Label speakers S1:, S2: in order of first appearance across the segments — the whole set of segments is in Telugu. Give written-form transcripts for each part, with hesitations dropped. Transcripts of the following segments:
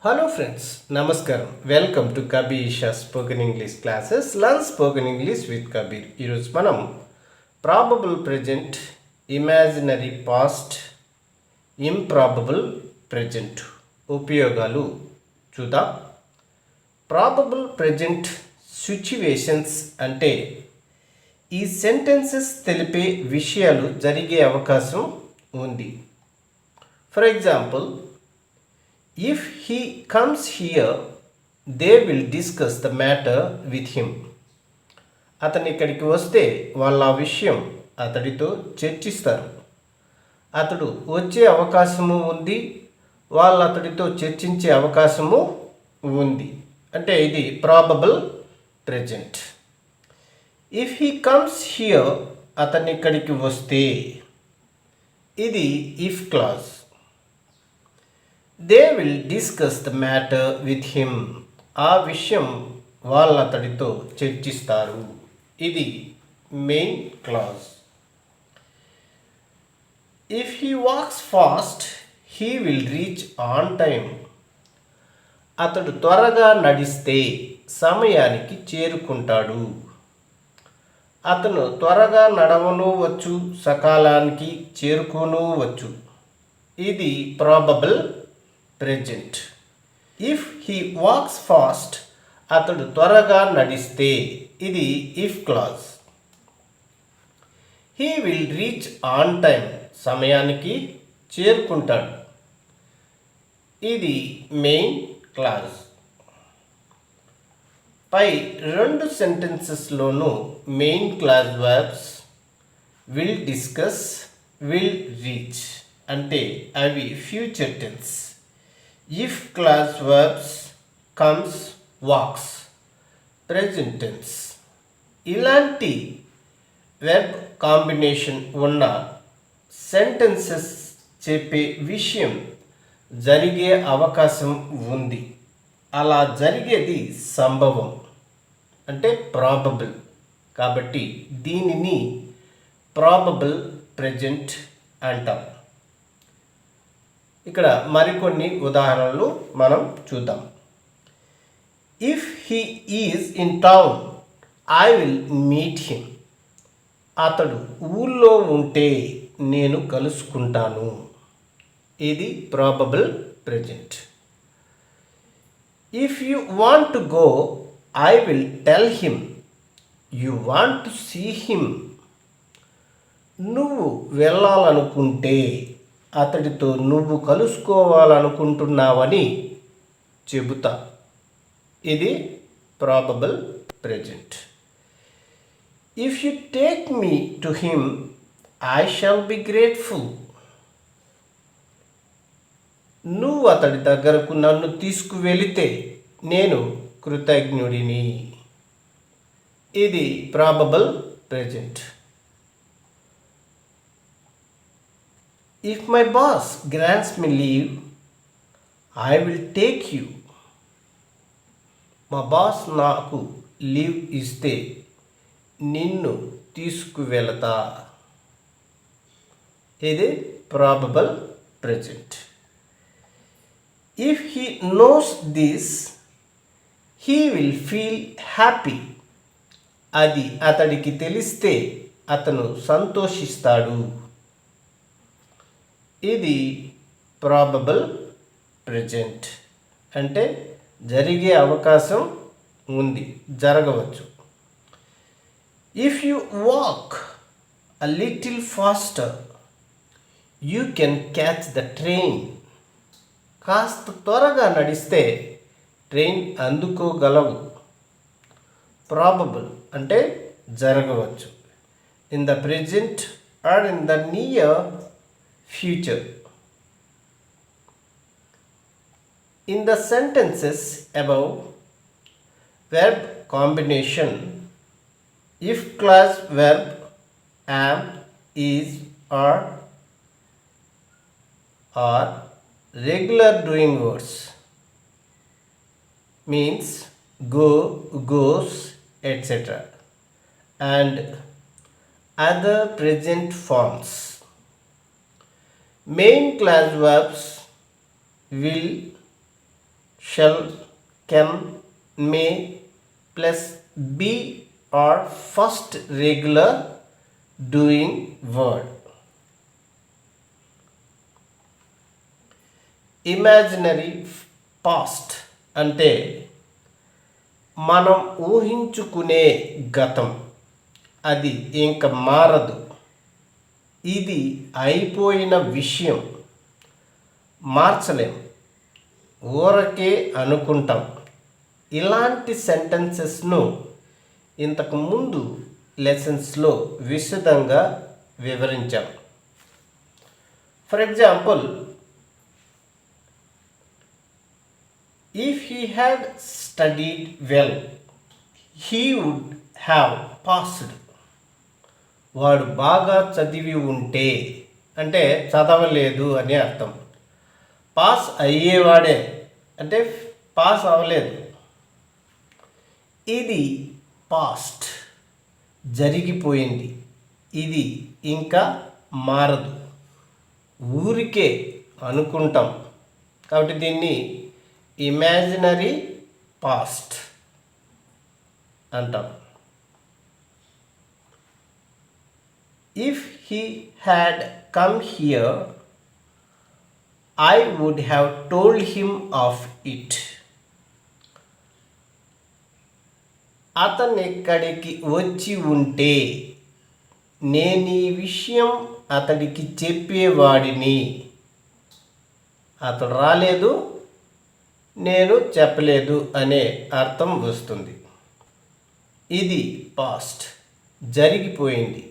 S1: Hello friends, Namaskaram. Welcome to Kabir Isha Spoken English classes. Learn Spoken English with Kabir. ఈరోజు మనం probable present, imaginary past, improbable present ఉపయోగాలు చూద్దాం. ప్రాబబుల్ ప్రెజెంట్ సిచ్యువేషన్స్ అంటే ఈ సెంటెన్సెస్ తెలిపే విషయాలు జరిగే అవకాశం ఉంది. For example, if he comes here, they will discuss the matter with him. అతను ఇక్కడికి వస్తే వాళ్ళ ఆ విషయం అతడితో చర్చిస్తారు. అతడు వచ్చే అవకాశము ఉంది, వాళ్ళు అతడితో చర్చించే అవకాశము ఉంది. అంటే ఇది probable present. If he comes here, అతను ఇక్కడికి వస్తే, ఇది if clause. They will discuss the matter with him, ఆ విషయం వాళ్ళ అతడితో చర్చిస్తారు. ఇది main clause. If he walks fast, he will reach on time. అతడు త్వరగా నడిస్తే సమయానికి చేరుకుంటాడు. అతను త్వరగా నడవను వచ్చు, సకాలానికి చేరుకోను వచ్చు. ఇది probable present. If he walks fast, అతడు త్వరగా నడిస్తే, ఇది if clause. He will reach on time, సమయానికి చేరుకుంటాడు. ఇది మెయిన్ క్లాజ్. పై రెండు సెంటెన్సెస్లోనూ main clause verbs will discuss, will reach అంటే అవి future tense. If clause verbs comes walks, present tense. ఇలాంటి వెర్బ్ కాంబినేషన్ ఉన్న సెంటెన్సెస్ చెప్పే విషయం జరిగే అవకాశం ఉంది. అలా జరిగేది సంభవం అంటే ప్రాబబుల్. కాబట్టి దీనిని ప్రాబబుల్ ప్రెజెంట్ అంటాం. ఇక్కడ మరికొన్ని ఉదాహరణలు మనం చూద్దాం. If he is in town, I will meet him. అతడు ఊళ్ళో ఉంటే నేను కలుసుకుంటాను. ఇది probable present. If you want to go, I will tell him you want to see him. నువ్వు వెళ్ళాలనుకుంటే అతడితో నువ్వు కలుసుకోవాలనుకుంటున్నావని చెబుతా. ఇది probable present. If you take me to him, I shall be grateful. నువ్వు అతడి దగ్గరకు నన్ను తీసుకువెళితే నేను కృతజ్ఞుడిని. ఇది probable present. If my boss grants me leave, I will take you. మా బాస్ నాకు లీవ్ ఇస్తే నిన్ను తీసుకువెళతా. ఇది probable present. If he knows this, he will feel happy. అది అతడికి తెలిస్తే అతను సంతోషిస్తాడు. ఇది ప్రాబబుల్ ప్రెజెంట్ అంటే జరిగే అవకాశం ఉంది, జరగవచ్చు. If you walk a little faster, you can catch the train. కాస్త త్వరగా నడిస్తే ట్రైన్ అందుకోగలవు. ప్రాబబుల్ అంటే జరగవచ్చు. In the present or in the near future. In the sentences above, verb combination if clause verb am, is, are regular doing words means go, goes, etc. and other present forms. Main class verbs will, shall, can, may plus be or first regular doing word. Imaginary past అంటే మనం ఊహించుకునే గతం, అది ఇంక మారదు, ఇది అయిపోయిన విషయం, మార్చలేం, ఊరకే అనుకుంటాం. ఇలాంటి సెంటెన్సెస్ను ఇంతకు ముందు లెసన్స్లో విశదంగా వివరించాం. For example, if he had studied well, he would have passed. వాడు బాగా చదివి ఉంటే అంటే చదవలేదు అని అర్థం. పాస్ అయ్యేవాడే అంటే పాస్ అవ్వలేదు. ఇది పాస్ట్, జరిగిపోయింది, ఇది ఇంకా మారదు, ఊరికే అనుకుంటాం. కాబట్టి దీన్ని ఇమాజినరీ పాస్ట్ అంటాం. If he had come here, I would have told him of it. అతను ఎక్కడికి వచ్చి ఉంటే నేను ఈ విషయం అతడికి చెప్పేవాడిని. అతడు రాలేదు, నేను చెప్పలేదు అనే అర్థం వస్తుంది. ఇది పాస్ట్, జరిగిపోయింది,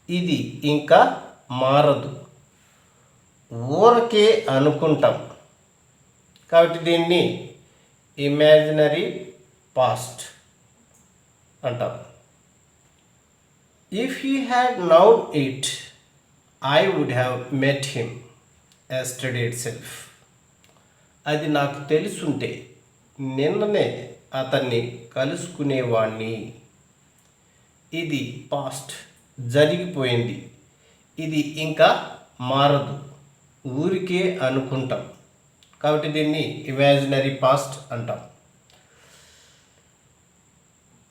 S1: ఇది ఇంకా మారదు, ఊరకే అనుకుంటాం. కాబట్టి దీన్ని ఇమాజినరీ పాస్ట్ అంటాం. If he had known it, I would have met him yesterday itself. అది నాకు తెలుసుంటే నిన్ననే అతన్ని కలుసుకునేవాణ్ణి. ఇది పాస్ట్, జరిగిపోయింది, ఇది ఇంకా మారదు, ఊరికే అనుకుంటాం. కాబట్టి దీన్ని ఇమాజినరీ పాస్ట్ అంటాం.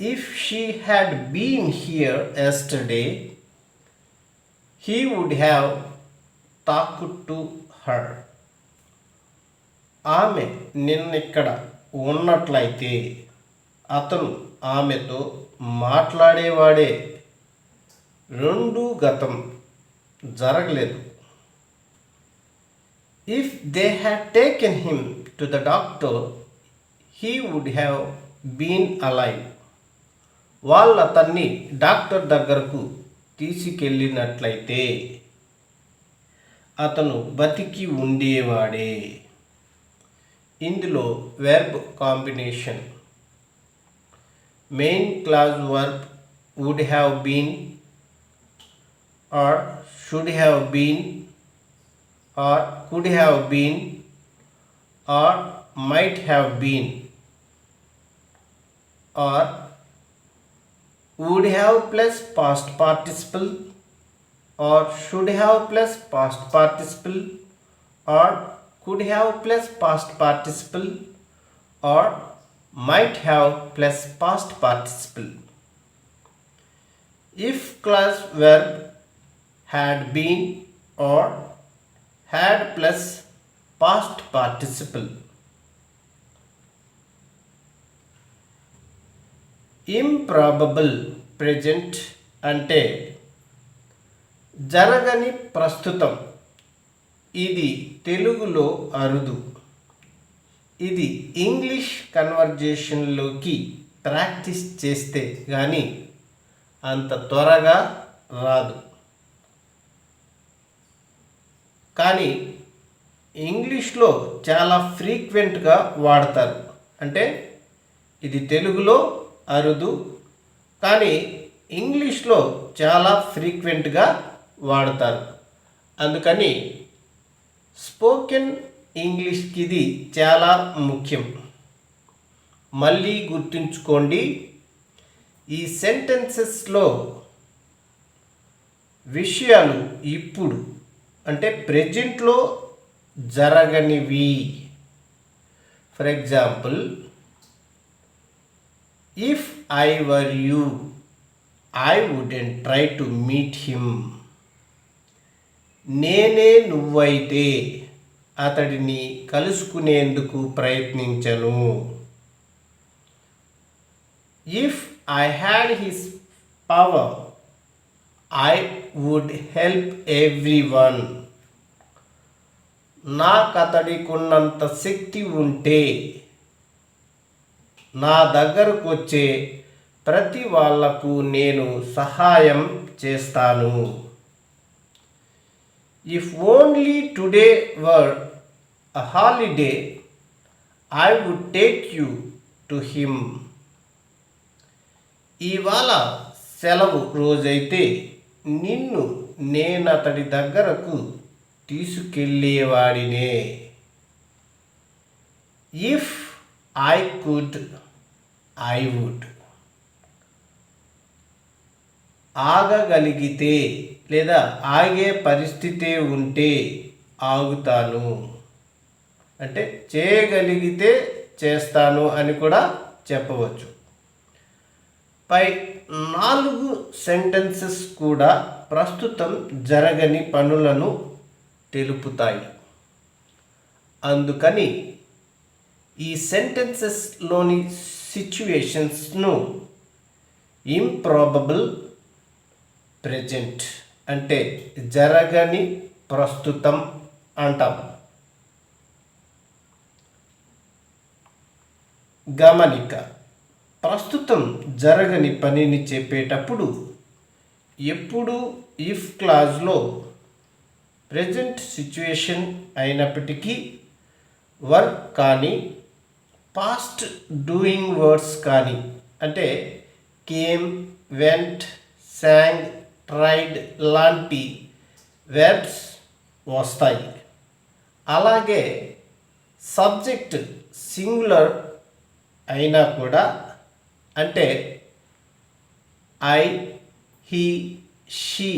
S1: If she had been here yesterday, he would have talked to her. ఆమె నిన్నిక్కడ ఉన్నట్లయితే అతను ఆమెతో మాట్లాడేవాడే. రెండు గతం, జరగలేదు. If they had taken him to the doctor, he would have been alive. వాళ్ళు అతన్ని డాక్టర్ దగ్గరకు తీసుకెళ్ళినట్లయితే అతను బతికి ఉండేవాడే. ఇందులో verb combination main clause verb would have been or should have been or could have been or might have been are would have plus past participle or should have plus past participle or could have plus past participle or might have plus past participle. If clause verb had been or had plus past participle. Improbable present అంటే జరగని ప్రస్తుతం. ఇది తెలుగులో అరుదు. ఇది ఇంగ్లీష్ కన్వర్జేషన్లోకి ప్రాక్టీస్ చేస్తే కానీ అంత త్వరగా రాదు. కానీ ఇంగ్లీష్లో చాలా ఫ్రీక్వెంట్గా వాడతారు. అంటే ఇది తెలుగులో అరుదు కానీ ఇంగ్లీష్లో చాలా ఫ్రీక్వెంట్గా వాడతారు. అందుకని స్పోకెన్ ఇంగ్లీష్కి ఇది చాలా ముఖ్యం. మళ్ళీ గుర్తుంచుకోండి, ఈ సెంటెన్సెస్లో విషయాలు ఇప్పుడు అంటే ప్రెజెంట్లో జరగనివి, for example, if I were you I wouldn't try to meet him. నేనే నువ్వైతే అతడిని కలుసుకునేందుకు ప్రయత్నించను. If I had his power I would help everyone. నాకతడికున్నంత శక్తి ఉంటే నా దగ్గరకు వచ్చే ప్రతి వాళ్లకు నేను సహాయం చేస్తాను. If only today were a holiday I would take you to him. ఇవాళ సెలవు రోజైతే నిన్ను నేనతడి దగ్గరకు తీసుకెళ్ళేవాడినే. If I could I would. ఆగగలిగితే లేదా ఆగే పరిస్థితే ఉంటే ఆగుతాను. అంటే చేయగలిగితే చేస్తాను అని కూడా చెప్పవచ్చు. పై 4 సెంటెన్సెస్ కూడా ప్రస్తుతం జరగని పనులను తెలుపుతాయి. అందుకని ఈ సెంటెన్సెస్లోని సిచ్యువేషన్స్ను ఇంప్రాబబుల్ ప్రెజెంట్ అంటే జరగని ప్రస్తుతం అంటాం. గమనిక: ప్రస్తుతం జరగని పనిని చెప్పేటప్పుడు ఎప్పుడు ఇఫ్ క్లాజ్లో ప్రెజెంట్ సిచ్యువేషన్ అయినప్పటికీ వర్క్ కానీ పాస్ట్ డూయింగ్ వర్డ్స్ కానీ అంటే కేమ్, వెంట్, సాంగ్, ట్రైడ్ లాంటి వెర్బ్స్ వస్తాయి. అలాగే సబ్జెక్ట్ సింగులర్ అయినా కూడా అంటే ఐ, హీ, షీ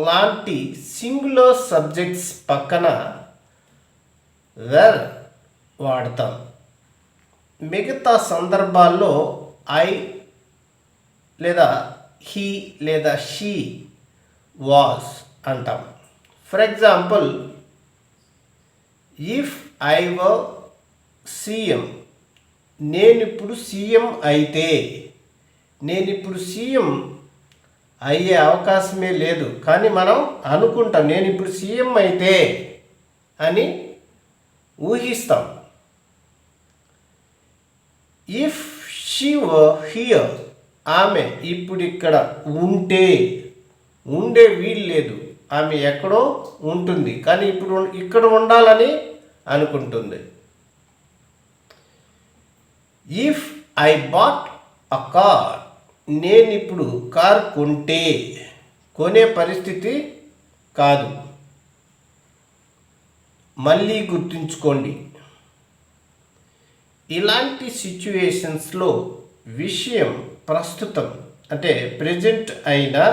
S1: లాంటి సింగులర్ సబ్జెక్ట్స్ పక్కన వెర్ వాడతాం. మిగతా సందర్భాల్లో ఐ లేదా హీ లేదా షీ, వాస్ అంటాం. For example, if I were CM. నేనిప్పుడు సీఎం అయితే. నేనిప్పుడు సీఎం అయ్యే అవకాశమే లేదు, కానీ మనం అనుకుంటాం నేను ఇప్పుడు సీఎం అయితే అని ఊహిస్తాం. If she were here. ఆమె ఇప్పుడు ఇక్కడ ఉంటే. ఉండే వీలు లేదు, ఆమె ఎక్కడో ఉంటుంది కానీ ఇప్పుడు ఇక్కడ ఉండాలని అనుకుంటుంది. If I bought a car. నేను ఇప్పుడు కార్ కొంటే. కొనే పరిస్థితి కాదు. మళ్ళీ గుర్తుంచుకోండి, ఇలాంటి సిచ్యువేషన్స్లో విషయం ప్రస్తుతం అంటే ప్రెజెంట్ అయినా,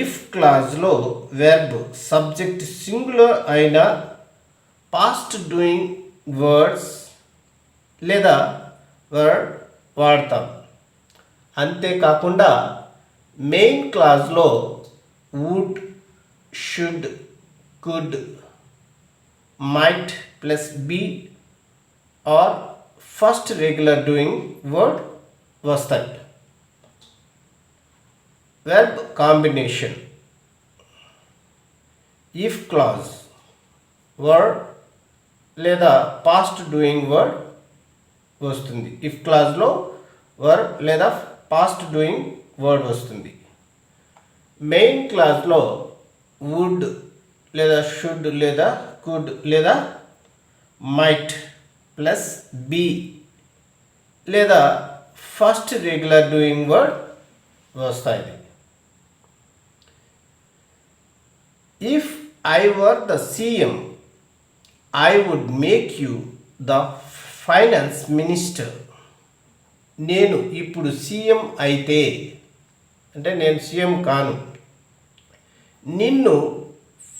S1: ఇఫ్ క్లాజ్లో వెర్బ్ సబ్జెక్ట్ సింగులర్ అయినా, పాస్ట్ డూయింగ్ వర్డ్స్ లేదా వర్డ్ వాడతాం. అంతేకాకుండా మెయిన్ క్లాజ్లో would, should, could, might plus be or first regular doing word వస్తాయి. Verb combination: if clause word లేదా పాస్ట్ డూయింగ్ వర్డ్ వస్తుంది. ఇఫ్ క్లాజ్లో వర్బ్ లేదా పాస్ట్ డూయింగ్ వర్డ్ వస్తుంది. మెయిన్ క్లాజ్లో వుడ్ లేదా షుడ్ లేదా కుడ్ లేదా మైట్ ప్లస్ బీ లేదా ఫస్ట్ రెగ్యులర్ డూయింగ్ వర్డ్ వస్తాయి. If I were the CM I would make you the finance minister. నేను ఇప్పుడు సీఎం అయితే అంటే నేను సీఎం కాను, నిన్ను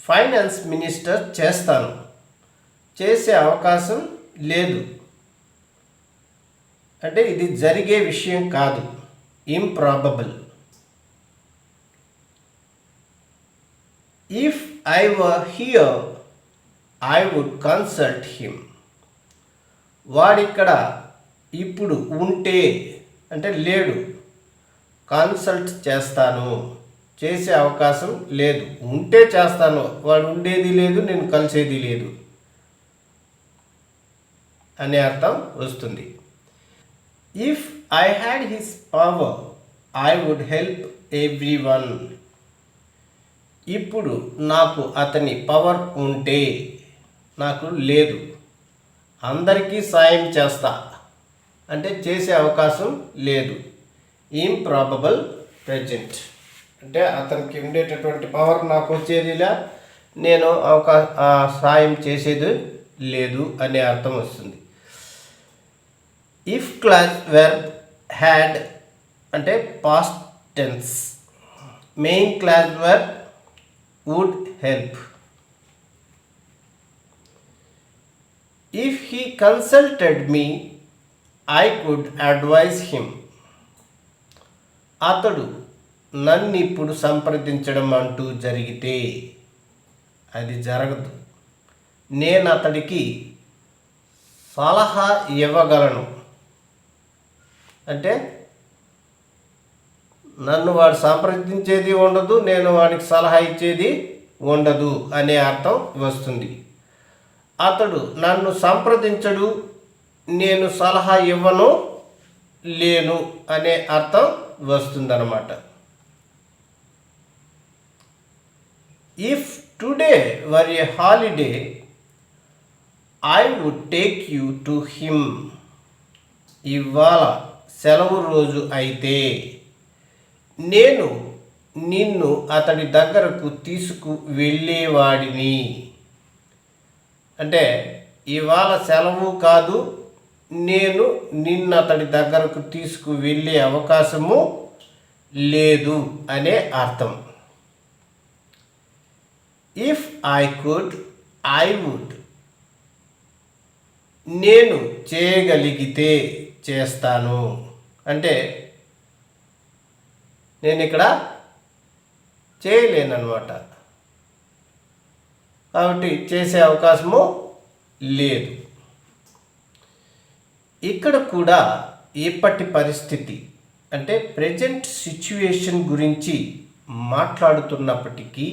S1: ఫైనాన్స్ మినిస్టర్ చేస్తాను. చేసే అవకాశం లేదు, అంటే ఇది జరిగే విషయం కాదు, improbable. If I were here I would consult him. వాడిక్కడ ఇప్పుడు ఉంటే అంటే లేడు, కన్సల్ట్ చేస్తాను, చేసే అవకాశం లేదు. ఉంటే చేస్తాను, వాడు ఉండేది లేదు, నేను కలిసేది లేదు అనే అర్థం వస్తుంది. If I had his power I would help everyone. ఇప్పుడు నాకు అతని పవర్ ఉంటే, నాకు లేదు, అందరికీ సాయం చేస్తా అంటే చేసే అవకాశం లేదు. ఇంప్రాబబుల్ ప్రెజెంట్ అంటే అతనికి ఉండేటటువంటి పవర్ నాకు వచ్చేదిలా, నేను సాయం చేసేది లేదు అనే అర్థం వస్తుంది. ఇఫ్ క్లాస్ వెర్బ్ హ్యాడ్ అంటే past tense, main clause verb would help. If he consulted me I could advise him. అతడు నన్ను ఇప్పుడు సంప్రదించడం అంటూ జరిగితే, అది జరగదు, నేను అతడికి సలహా ఇవ్వగలను. అంటే నన్ను వాడు సంప్రదించేది ఉండదు, నేను వాడికి సలహా ఇచ్చేది ఉండదు అనే అర్థం వస్తుంది. అతడు నన్ను సంప్రదించడు, నేను సలహా ఇవ్వను లేను అనే అర్థం వస్తుందన్నమాట. If today were a holiday I would take you to him. ఇవాళ సెలవు రోజు అయితే నేను నిన్ను అతడి దగ్గరకు తీసుకు వెళ్ళేవాడిని. అంటే ఇవాళ సెలవు కాదు, నేను నిన్ను అతడి దగ్గరకు తీసుకు వెళ్ళే అవకాశము లేదు అనే అర్థం. If I could I would. నేను చేయగలిగితే చేస్తాను. అంటే నేను ఇక్కడ చేయలేనమాట, కాబట్టి చేసే అవకాశము లేదు. ఇక్కడ కూడా ఇప్పటి పరిస్థితి అంటే ప్రజెంట్ సిచ్యువేషన్ గురించి మాట్లాడుతున్నప్పటికీ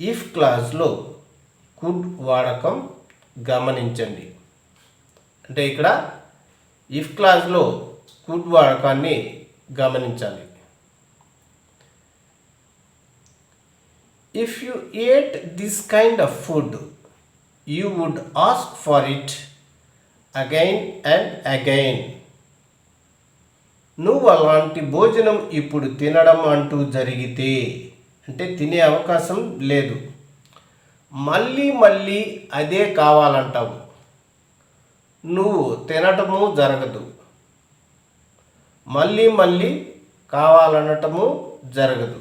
S1: ఇఫ్ క్లాజ్లో కుడ్ వాడకం గమనించండి. అంటే ఇక్కడ ఇఫ్ క్లాజ్లో కుడ్ వాడకాన్ని గమనించాలి. If you ate this kind of food you would ask for it again and again. నువ్వు అలాంటి భోజనం ఇప్పుడు తినడం అంటూ జరిగితే, అంటే తినే అవకాశం లేదు, మళ్ళీ మళ్ళీ అదే కావాలంటావు, నువ్వు తినటము జరగదు, మళ్ళీ మళ్ళీ కావాలనటము జరగదు.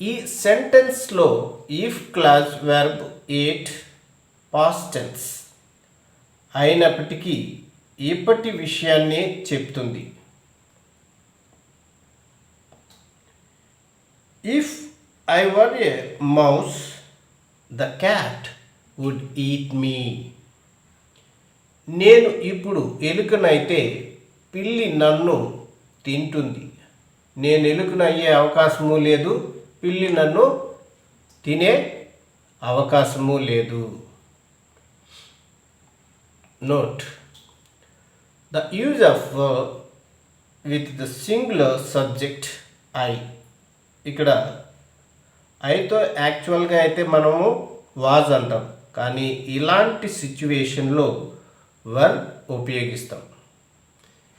S1: ఈ సెంటెన్స్లో if clause verb ate past tense అయినప్పటికీ ఇప్పటి విషయాన్నే చెప్తుంది. If I were a mouse the cat would eat me. నేను ఇప్పుడు ఎలుకనైతే పిల్లి నన్ను తింటుంది. నేను ఎలుకనయ్యే అవకాశము లేదు, పిల్లి నన్ను తినే అవకాశము లేదు. Note: the use of verb with the singular subject I. ఇక్కడ ఐతో యాక్చువల్గా అయితే మనము వాజ్ అంటాం, కానీ ఇలాంటి సిచ్యువేషన్లో వర్బ్ ఉపయోగిస్తాం.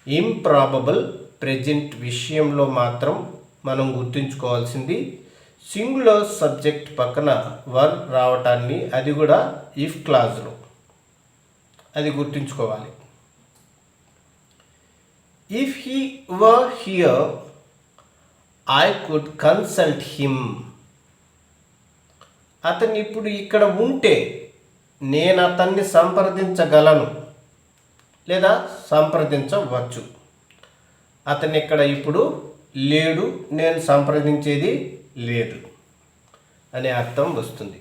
S1: ఇంప్రాబబుల్ ప్రెజెంట్ విషయంలో మాత్రం మనం గుర్తుంచుకోవాల్సింది సింగులర్ సబ్జెక్ట్ పక్కన వర్బ్ రావటాన్ని, అది కూడా ఇఫ్ క్లాజ్లో, అది గుర్తుంచుకోవాలి. If he were here I could consult him. అతను ఇప్పుడు ఇక్కడ ఉంటే నేను అతన్ని సంప్రదించగలను. లేదా సంప్రదించవచ్చు. అతను ఇక్కడ ఇప్పుడు లేడు, నేను సంప్రదించేది లేదు అనే అర్థం వస్తుంది.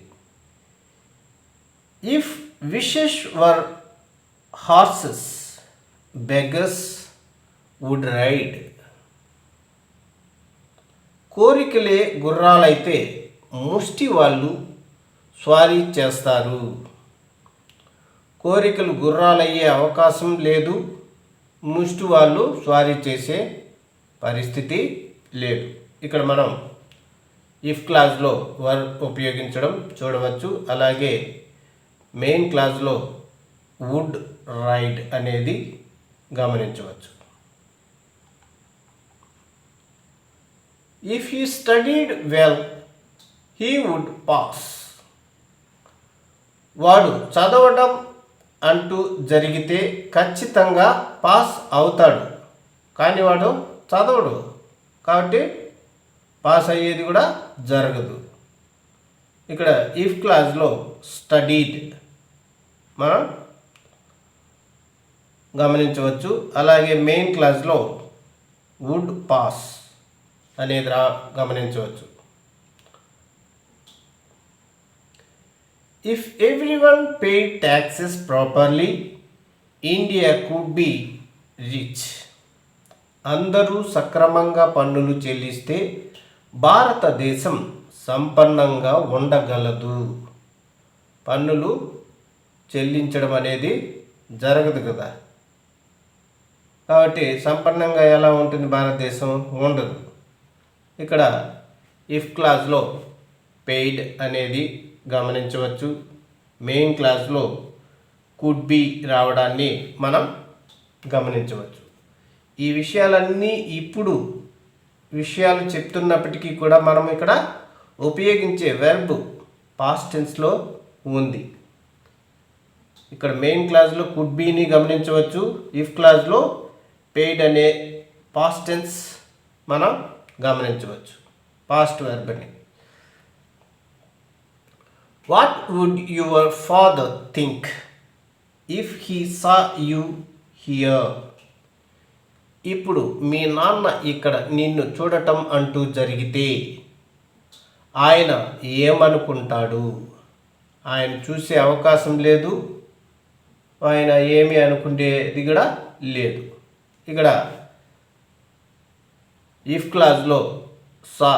S1: If wishes were horses beggars would ride. కోరికలే గుర్రాలైతే ముష్టి వాళ్ళు స్వారీ చేస్తారు. కోరికలు గుర్రాలయ్యే అవకాశం లేదు, ముష్టి వాళ్ళు స్వారీ చేసే పరిస్థితి లేదు. ఇక్కడ మనం ఇఫ్ క్లాజ్లో వర్ ఉపయోగించడం చూడవచ్చు. అలాగే మెయిన్ క్లాజ్లో వుడ్ రైడ్ అనేది గమనించవచ్చు. If he studied well he would pass. వాడు చదవడం అంటూ జరిగితే ఖచ్చితంగా పాస్ అవుతాడు, కానీ వాడు చదవడు కాబట్టి పాస్ అయ్యేది కూడా జరగదు. ఇక్కడ ఇఫ్ క్లాజ్లో స్టడీడ్ మనం గమనించవచ్చు. అలాగే మెయిన్ క్లాజ్లో వుడ్ పాస్ అనేది గమనించవచ్చు. If everyone paid taxes properly India could be rich. అందరూ సక్రమంగా పన్నులు చెల్లిస్తే భారతదేశం సంపన్నంగా ఉండగలదు. పన్నులు చెల్లించడం అనేది జరగదు కదా, కాబట్టి సంపన్నంగా ఎలా ఉంటుంది భారతదేశం? ఉండదు. ఇక్కడ ఇఫ్ క్లాజ్లో పెయిడ్ అనేది గమనించవచ్చు. మెయిన్ క్లాజ్లో కుడ్ బి రావడాన్ని మనం గమనించవచ్చు. ఈ విషయాలన్నీ ఇప్పుడు విషయాలు చెప్తున్నప్పటికీ కూడా మనం ఇక్కడ ఉపయోగించే వెర్బ్ పాస్ట్ టెన్స్లో ఉంది. ఇక్కడ మెయిన్ క్లాజ్లో కుడ్ బీని గమనించవచ్చు. ఇఫ్ క్లాజ్లో పెయిడ్ అనే పాస్ట్ టెన్స్ మనం గమనించవచ్చు, పాస్ట్ వెర్బ్ని. What would your father think if he saw you here. ఇప్పుడు మీ నాన్న ఇక్కడ నిన్ను చూడటం అంటూ జరిగితే ఆయన ఏమనుకుంటాడు? ఆయన చూసే అవకాశం లేదు, ఆయన ఏమి అనుకునేది కూడా లేదు. ఇక్కడ ఇఫ్ క్లాజ్లో సా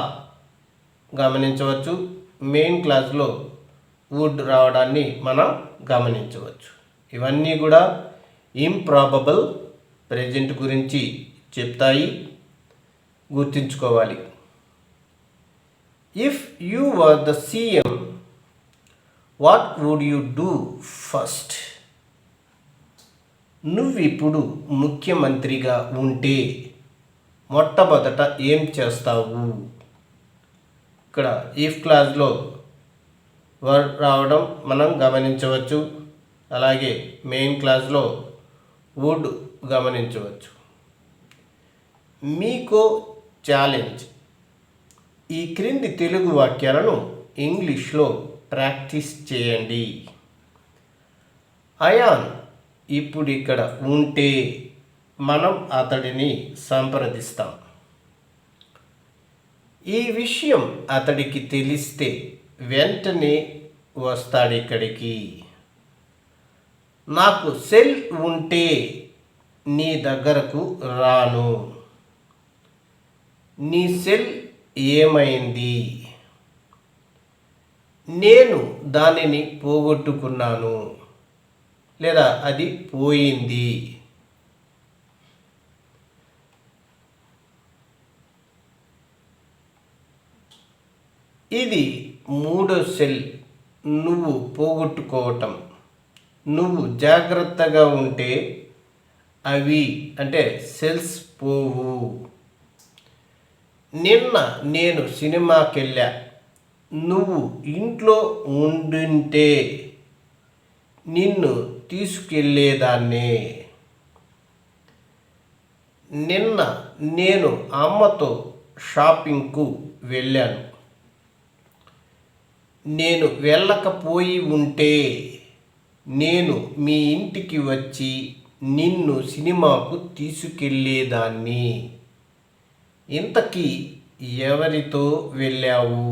S1: గమనించవచ్చు. మెయిన్ క్లాజ్లో వుడ్ రావడాన్ని మనం గమనించవచ్చు. ఇవన్నీ కూడా ఇంప్రాబబుల్ ప్రెజెంట్ గురించి చెప్తాయి, గుర్తుంచుకోవాలి. If you were the CM what would you do first. నువ్విప్పుడు ముఖ్యమంత్రిగా ఉంటే మొట్టమొదట ఏం చేస్తావు? ఇక్కడ ఇఫ్ క్లాజ్లో వర్ రావడం మనం గమనించవచ్చు. అలాగే మెయిన్ క్లాజ్లో వుడ్ గమనించవచ్చు. మీకో ఛాలెంజ్. ఈ క్రింది తెలుగు వాక్యాలను ఇంగ్లీష్లో ప్రాక్టీస్ చేయండి. అయాన్ ఇప్పుడు ఇక్కడ ఉంటే మనం అతడిని సంప్రదిస్తాం. ఈ విషయం అతడికి తెలిస్తే వెంటనే వస్తాడిక్కడికి. నాకు సెల్ ఉంటే నీ దగ్గరకు రాను. నీ సెల్ ఏమైంది? నేను దానిని పోగొట్టుకున్నాను లేదా అది పోయింది. ఇది మూడో సెల్ నువ్వు పోగొట్టుకోవటం. నువ్వు జాగ్రత్తగా ఉంటే అవి అంటే సెల్స్ పోవు. నిన్న నేను సినిమాకి వెళ్ళా. నువ్వు ఇంట్లో ఉండుంటే నిన్ను తీసుకెళ్ళేదాన్నే. నిన్న నేను అమ్మతో షాపింగ్కు వెళ్ళాను. నేను వెళ్ళకపోయి ఉంటే నేను మీ ఇంటికి వచ్చి నిన్ను సినిమాకు తీసుకెళ్ళేదాన్ని. ఇంతకీ ఎవరితో వెళ్ళావు?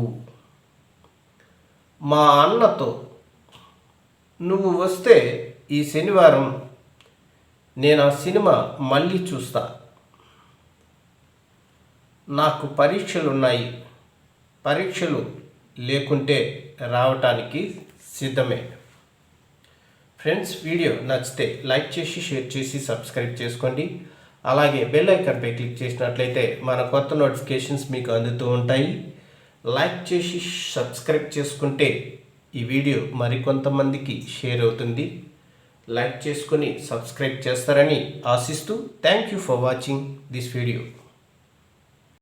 S1: మా అన్నతో. నువ్వు వస్తే ఈ శనివారం నేను ఆ సినిమా మళ్ళీ చూస్తా. నాకు పరీక్షలున్నాయి. పరీక్షలు లేకుంటే రావటానికి సిద్ధమే. ఫ్రెండ్స్, వీడియో నచ్చితే లైక్ చేసి, షేర్ చేసి, సబ్స్క్రైబ్ చేసుకోండి. అలాగే బెల్ ఐకాన్పై క్లిక్ చేసినట్లయితే మన కొత్త నోటిఫికేషన్స్ మీకు అందుతూ ఉంటాయి. లైక్ చేసి సబ్స్క్రైబ్ చేసుకుంటే ఈ వీడియో మరికొంతమందికి షేర్ అవుతుంది. లైక్ చేసుకొని సబ్స్క్రైబ్ చేస్తారని ఆశిస్తూ thank you for watching this video.